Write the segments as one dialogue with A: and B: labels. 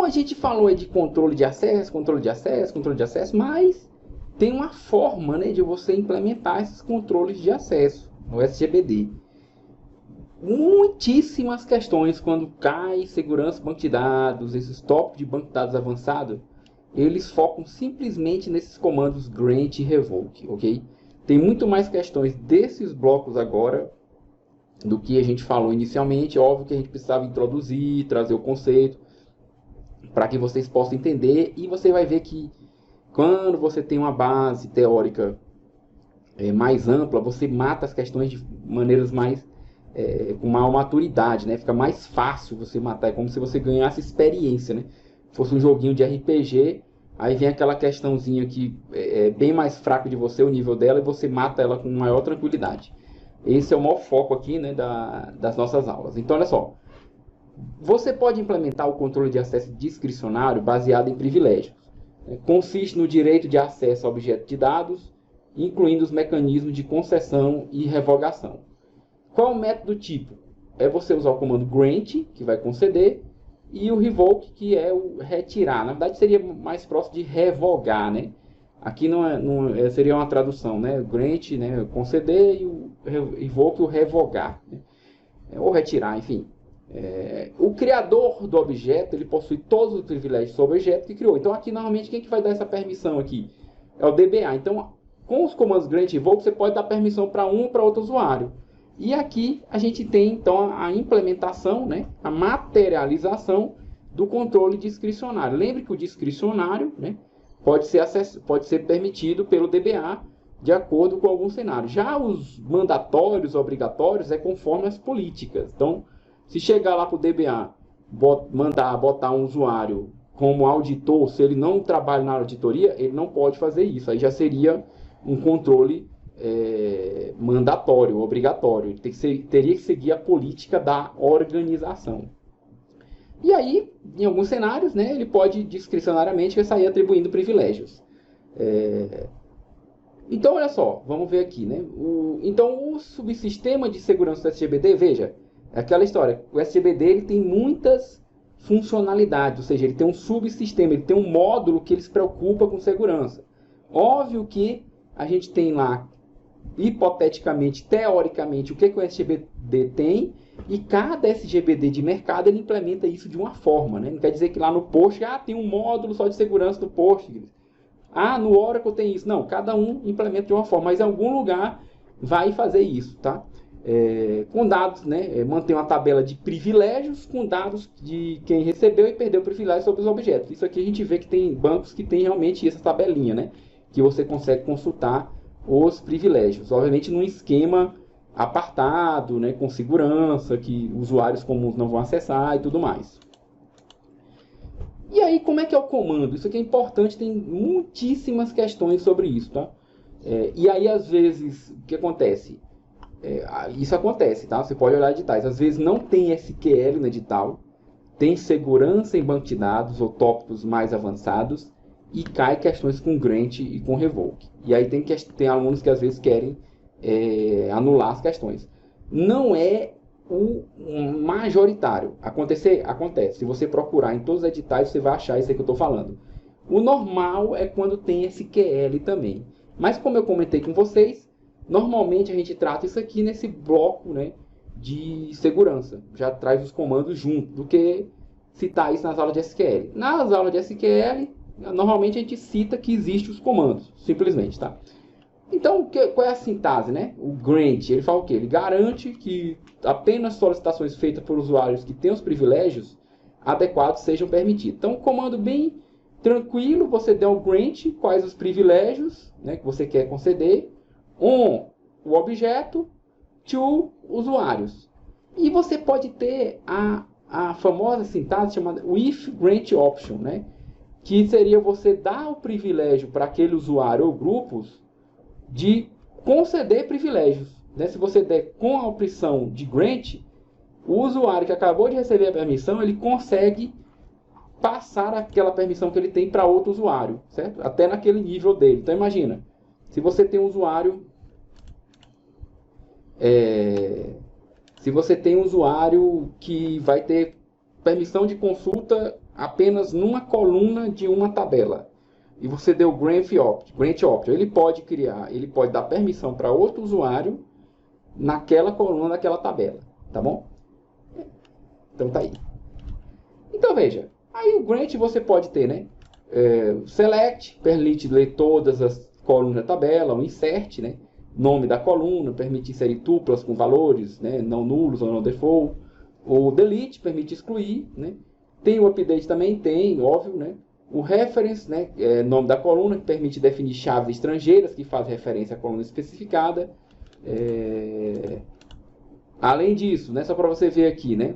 A: a gente falou aí de controle de acesso, mas tem uma forma, né, de você implementar esses controles de acesso no SGBD. Muitíssimas questões quando cai segurança banco de dados, esses tópicos de banco de dados avançado, eles focam simplesmente nesses comandos grant e revoke, ok? Tem muito mais questões desses blocos agora do que a gente falou inicialmente. Óbvio que a gente precisava introduzir, trazer o conceito para que vocês possam entender, e você vai ver que quando você tem uma base teórica mais ampla, você mata as questões de maneiras mais com maior maturidade, né? Fica mais fácil você matar, é como se você ganhasse experiência, né? Fosse um joguinho de RPG, aí vem aquela questãozinha que é bem mais fraco de você, o nível dela, e você mata ela com maior tranquilidade. Esse é o maior foco aqui, né, das nossas aulas. Então, olha só. Você pode implementar o controle de acesso discricionário baseado em privilégios. Consiste no direito de acesso a objeto de dados, incluindo os mecanismos de concessão e revogação. Qual é o método tipo? É você usar o comando grant, que vai conceder, e o revoke, que é o retirar. Na verdade, seria mais próximo de revogar, né? Aqui seria uma tradução, né? Grant, né? Conceder, e o revoke, o revogar, né? Ou retirar, enfim. O criador do objeto, ele possui todos os privilégios sobre o objeto que criou. Então, aqui, normalmente, quem que vai dar essa permissão aqui? É o DBA. Então, com os comandos grant e revoke, você pode dar permissão para um ou para outro usuário. E aqui a gente tem, então, a implementação, né, a materialização do controle discricionário. Lembre que o discricionário, né, pode ser permitido pelo DBA de acordo com algum cenário. Já os mandatórios, obrigatórios, é conforme as políticas. Então, se chegar lá para o DBA, mandar botar um usuário como auditor, se ele não trabalha na auditoria, ele não pode fazer isso. Aí já seria um controle mandatório, obrigatório. Teria que seguir a política da organização. E aí, em alguns cenários, né, ele pode discricionariamente sair atribuindo privilégios. Então, olha só, vamos ver aqui, né? Então, o subsistema de segurança do SGBD, veja, é aquela história. O SGBD ele tem muitas funcionalidades, ou seja, ele tem um subsistema, ele tem um módulo que ele se preocupa com segurança. Óbvio que a gente tem lá, hipoteticamente, teoricamente, o que o SGBD tem, e cada SGBD de mercado ele implementa isso de uma forma, né? Não quer dizer que lá no Post tem um módulo só de segurança do Postgres. No Oracle tem isso. Não, cada um implementa de uma forma, mas em algum lugar vai fazer isso, tá? Com dados, né? Mantém uma tabela de privilégios com dados de quem recebeu e perdeu privilégios sobre os objetos. Isso aqui a gente vê que tem bancos que tem realmente essa tabelinha, né? Que você consegue consultar os privilégios. Obviamente num esquema apartado, né? Com segurança, que usuários comuns não vão acessar e tudo mais. E aí, como é que é o comando? Isso aqui é importante, tem muitíssimas questões sobre isso, tá? E aí, às vezes, o que acontece? Isso acontece, tá? Você pode olhar editais. Às vezes não tem SQL no edital, tem segurança em banco de dados ou tópicos mais avançados e cai questões com grant e com revoke. E aí tem alunos que às vezes querem anular as questões. Não é o majoritário. Acontece. Se você procurar em todos os editais, você vai achar isso aí que eu estou falando. O normal é quando tem SQL também. Mas como eu comentei com vocês, normalmente a gente trata isso aqui nesse bloco, né, de segurança. Já traz os comandos junto, do que citar isso nas aulas de SQL. Nas aulas de SQL, normalmente a gente cita que existem os comandos, simplesmente, tá? Então, qual é a sintaxe, né? O grant, ele fala o quê? Ele garante que apenas solicitações feitas por usuários que têm os privilégios adequados sejam permitidos. Então, um comando bem tranquilo, você dá o grant, quais os privilégios, né, que você quer conceder, o objeto, to usuários. E você pode ter a famosa sintaxe chamada with grant option, né? Que seria você dar o privilégio para aquele usuário ou grupos de conceder privilégios, né? Se você der com a opção de grant, o usuário que acabou de receber a permissão, ele consegue passar aquela permissão que ele tem para outro usuário, certo? Até naquele nível dele. Então imagina, se você tem um usuário que vai ter permissão de consulta apenas numa coluna de uma tabela, e você deu grant option, ele pode criar, ele pode dar permissão para outro usuário naquela coluna, naquela tabela, tá bom? Então tá aí. Então veja, aí o grant você pode ter, né? Select, permite ler todas as colunas da tabela, o insert, né? Nome da coluna, permite inserir tuplas com valores, né? Não nulos ou não default. O delete permite excluir, né? Tem o update também, tem, óbvio, né? O reference, né? Nome da coluna, que permite definir chaves estrangeiras que fazem referência à coluna especificada. Além disso, né? Só para você ver aqui, né?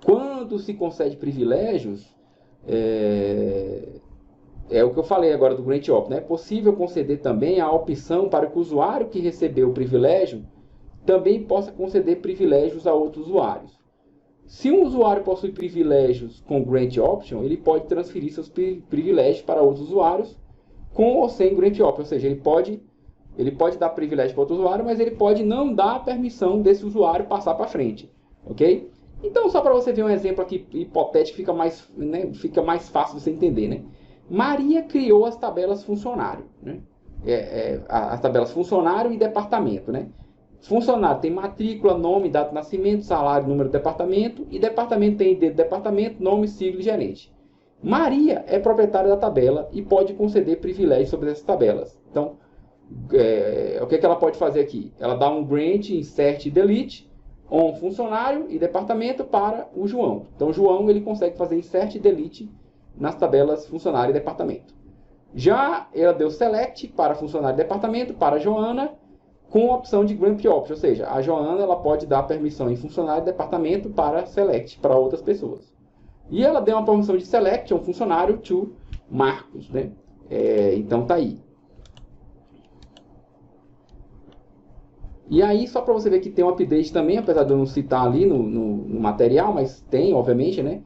A: Quando se concede privilégios, é o que eu falei agora do grant option, né? É possível conceder também a opção para que o usuário que recebeu o privilégio também possa conceder privilégios a outros usuários. Se um usuário possui privilégios com grant option, ele pode transferir seus privilégios para outros usuários com ou sem grant option, ou seja, ele pode dar privilégio para outro usuário, mas ele pode não dar a permissão desse usuário passar para frente, ok? Então, só para você ver um exemplo aqui hipotético, fica mais fácil você entender, né? Maria criou as tabelas funcionário, né? As tabelas funcionário e departamento, né? Funcionário tem matrícula, nome, data de nascimento, salário, número do departamento, e departamento tem ID do departamento, nome, sigla e gerente. Maria é proprietária da tabela e pode conceder privilégios sobre essas tabelas. Então, o que ela pode fazer aqui? Ela dá um grant, insert e delete on funcionário e departamento para o João. Então, o João ele consegue fazer insert e delete nas tabelas funcionário e departamento. Já ela deu select para funcionário e departamento, para a Joana, com a opção de grant option, ou seja, a Joana ela pode dar permissão em funcionário e departamento para select, para outras pessoas. E ela deu uma permissão de select a um funcionário to Marcos, né? Então tá aí. E aí, só para você ver que tem um update também, apesar de eu não citar ali no material, mas tem, obviamente, né?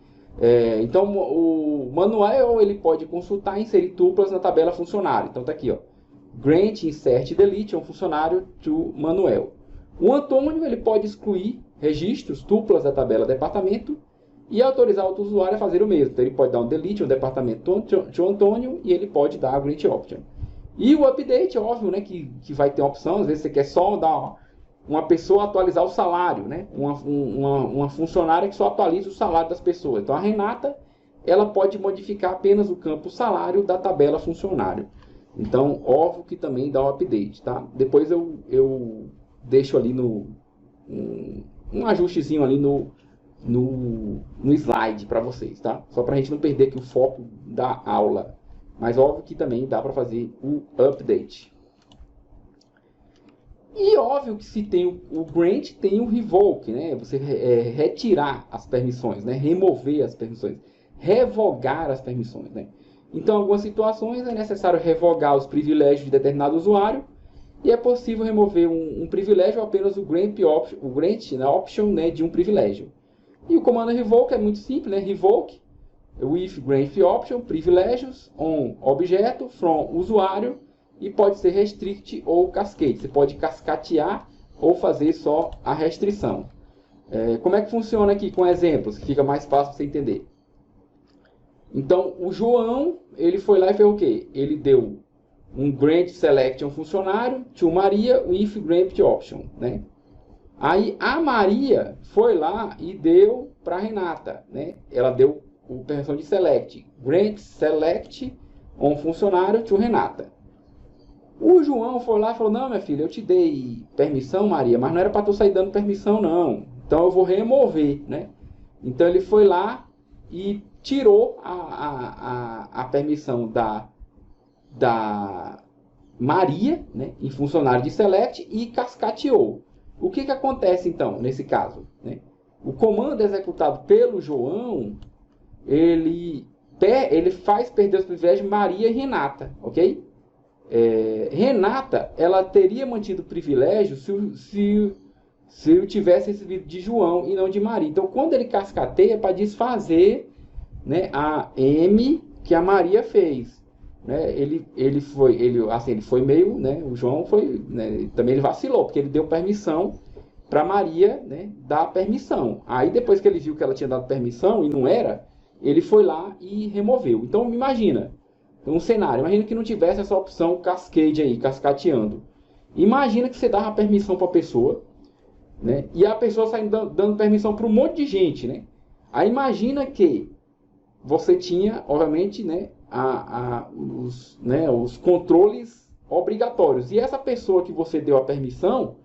A: Então, o Manuel ele pode consultar e inserir tuplas na tabela funcionário. Então tá aqui, ó. Grant, insert e delete é um funcionário to Manuel. O Antônio ele pode excluir registros, tuplas da tabela departamento e autorizar outro usuário a fazer o mesmo. Então ele pode dar um delete, um departamento to Antônio e ele pode dar a grant option. E o update, óbvio, né, que vai ter uma opção, às vezes você quer só dar uma pessoa atualizar o salário, né? Uma funcionária que só atualiza o salário das pessoas. Então a Renata ela pode modificar apenas o campo salário da tabela funcionário. Então, óbvio que também dá um update, tá? Depois eu deixo ali um ajustezinho ali no slide para vocês, tá? Só para a gente não perder aqui o foco da aula. Mas óbvio que também dá para fazer o update. E óbvio que se tem o grant, tem o revoke, né? Você retirar as permissões, né? Remover as permissões, revogar as permissões, né? Então, em algumas situações é necessário revogar os privilégios de determinado usuário e é possível remover um privilégio ou apenas o grant option, né, de um privilégio. E o comando revoke é muito simples, né? Revoke with grant option, privilégios on objeto from usuário e pode ser restrict ou cascade. Você pode cascatear ou fazer só a restrição. Como é que funciona aqui com exemplos, que fica mais fácil para você entender? Então, o João, ele foi lá e fez o quê? Ele deu um grant select a um funcionário, to Maria, with grant option, né? Aí, a Maria foi lá e deu para a Renata, né? Ela deu a permissão de select, grant select a um funcionário, to Renata. O João foi lá e falou, não, minha filha, eu te dei permissão, Maria, mas não era para tu sair dando permissão, não. Então, eu vou remover, né? Então, ele foi lá e tirou a permissão da Maria, né, em funcionário de select e cascateou. O que acontece então nesse caso? Né? O comando executado pelo João, ele faz perder os privilégios Maria e Renata, ok? Renata, ela teria mantido o privilégio se eu tivesse recebido de João e não de Maria. Então, quando ele cascateia, é para desfazer, né, a M que a Maria fez, né? Ele foi meio, né, o João foi, né, também ele vacilou, porque ele deu permissão para Maria, né, dar permissão. Aí depois que ele viu que ela tinha dado permissão e não era, ele foi lá e removeu. Então, imagina, um cenário, imagina que não tivesse essa opção cascade aí, cascateando. Imagina que você dava permissão para a pessoa, né? E a pessoa sai dando permissão para um monte de gente, né? Aí imagina que você tinha, obviamente, né, os controles obrigatórios. E essa pessoa que você deu a permissão,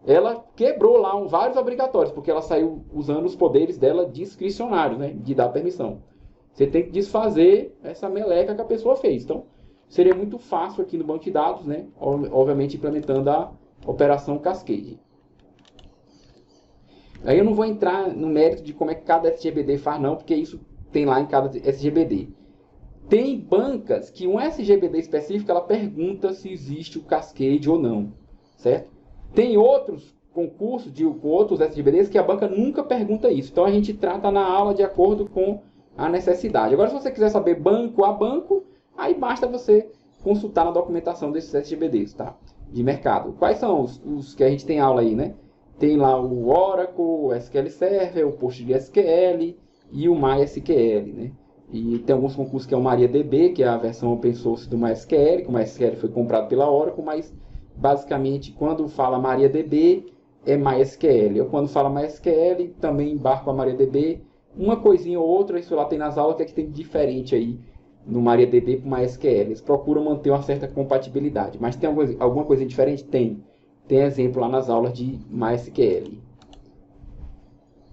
A: ela quebrou lá vários obrigatórios, porque ela saiu usando os poderes dela discricionários, né, de dar permissão. Você tem que desfazer essa meleca que a pessoa fez. Então, seria muito fácil aqui no banco de dados, né, obviamente implementando a operação Cascade. Aí eu não vou entrar no mérito de como é que cada SGBD faz não, porque isso tem lá em cada SGBD. Tem bancas que um SGBD específico ela pergunta se existe o Cascade ou não, certo? Tem outros concursos com outros SGBDs que a banca nunca pergunta isso. Então a gente trata na aula de acordo com a necessidade. Agora, se você quiser saber banco a banco, aí basta você consultar na documentação desses SGBDs, tá? De mercado. Quais são os que a gente tem aula aí, né? Tem lá o Oracle, o SQL Server, o PostgreSQL e o MySQL, né? E tem alguns concursos que é o MariaDB, que é a versão open source do MySQL, que o MySQL foi comprado pela Oracle, mas basicamente quando fala MariaDB é MySQL. Eu quando falo MySQL também embarco a MariaDB. Uma coisinha ou outra, isso lá tem nas aulas, que é que tem diferente aí no MariaDB para o MySQL. Eles procuram manter uma certa compatibilidade, mas tem alguma coisa diferente? Tem. Tem exemplo lá nas aulas de MySQL.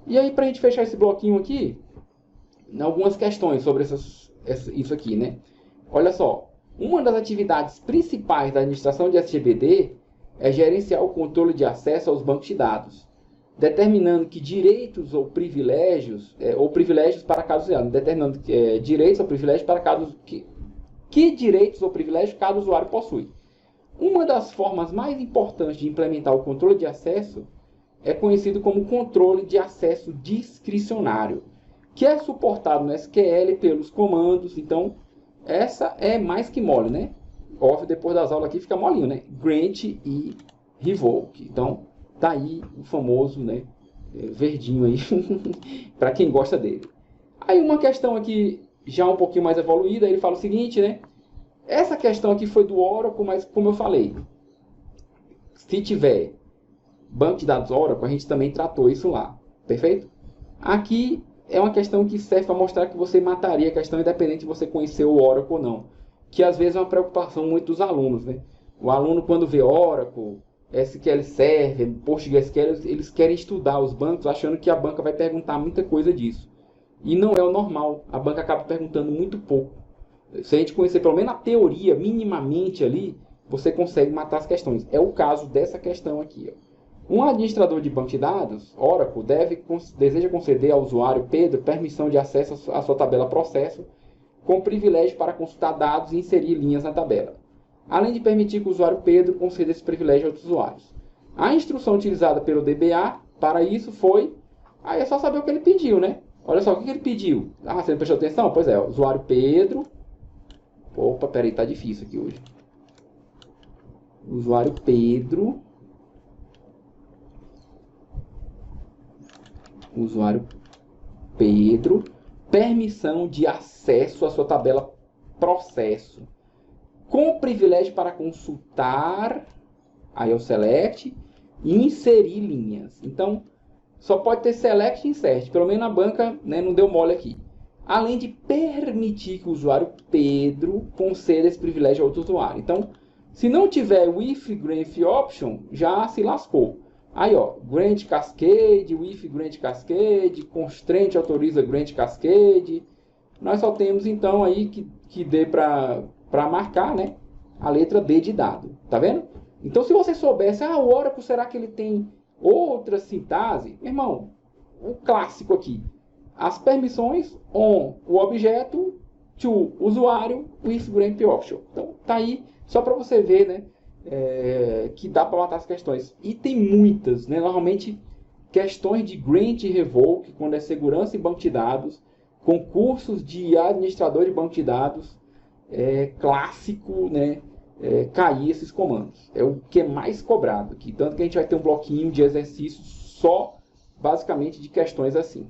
A: E aí, para a gente fechar esse bloquinho aqui, algumas questões sobre isso aqui, né? Olha só, uma das atividades principais da administração de SGBD é gerenciar o controle de acesso aos bancos de dados, determinando que direitos ou privilégios, para casos reais, determinando direitos ou privilégios para casos que direitos ou privilégios cada usuário possui. Uma das formas mais importantes de implementar o controle de acesso é conhecido como controle de acesso discricionário, que é suportado no SQL pelos comandos. Então, essa é mais que mole, né? Óbvio, depois das aulas aqui fica molinho, né? Grant e Revoke. Então, tá aí o famoso, né, verdinho aí, para quem gosta dele. Aí uma questão aqui já um pouquinho mais evoluída, ele fala o seguinte, né? Essa questão aqui foi do Oracle, mas como eu falei, se tiver banco de dados Oracle, a gente também tratou isso lá, perfeito? Aqui é uma questão que serve para mostrar que você mataria a questão independente de você conhecer o Oracle ou não, que às vezes é uma preocupação muito dos alunos, né? O aluno quando vê Oracle, SQL Server, PostgreSQL, eles querem estudar os bancos achando que a banca vai perguntar muita coisa disso. E não é o normal, a banca acaba perguntando muito pouco. Se a gente conhecer pelo menos a teoria minimamente ali, você consegue matar as questões. É o caso dessa questão aqui. Ó. Um administrador de banco de dados, Oracle, deseja conceder ao usuário Pedro permissão de acesso à sua tabela processo, com privilégio para consultar dados e inserir linhas na tabela, além de permitir que o usuário Pedro conceda esse privilégio a outros usuários. A instrução utilizada pelo DBA para isso foi... Aí é só saber o que ele pediu, né? Olha só, o que ele pediu? Ah, você não prestou atenção? Pois é, o usuário Pedro... Opa, peraí, tá difícil aqui hoje. Usuário Pedro. Usuário Pedro. Permissão de acesso à sua tabela processo. Com privilégio para consultar. Aí é o select. E inserir linhas. Então, só pode ter select e insert. Pelo menos na banca, né, não deu mole aqui. Além de permitir que o usuário Pedro conceda esse privilégio a outro usuário. Então, se não tiver o if grant option, já se lascou. Aí, ó, grant cascade, o if grant cascade, constraint autoriza grant cascade. Nós só temos, então, aí que dê para marcar, né, a letra D de dado. Tá vendo? Então, se você soubesse, o Oracle, será que ele tem outra sintaxe? Meu irmão, o clássico aqui. As permissões on o objeto to usuário with grant option. Então, tá aí só para você ver, né, que dá para matar as questões. E tem muitas, né, normalmente questões de grant e revoke, quando é segurança e banco de dados, concursos de administrador de banco de dados, clássico, né, cair esses comandos. É o que é mais cobrado aqui. Tanto que a gente vai ter um bloquinho de exercícios só, basicamente, de questões assim.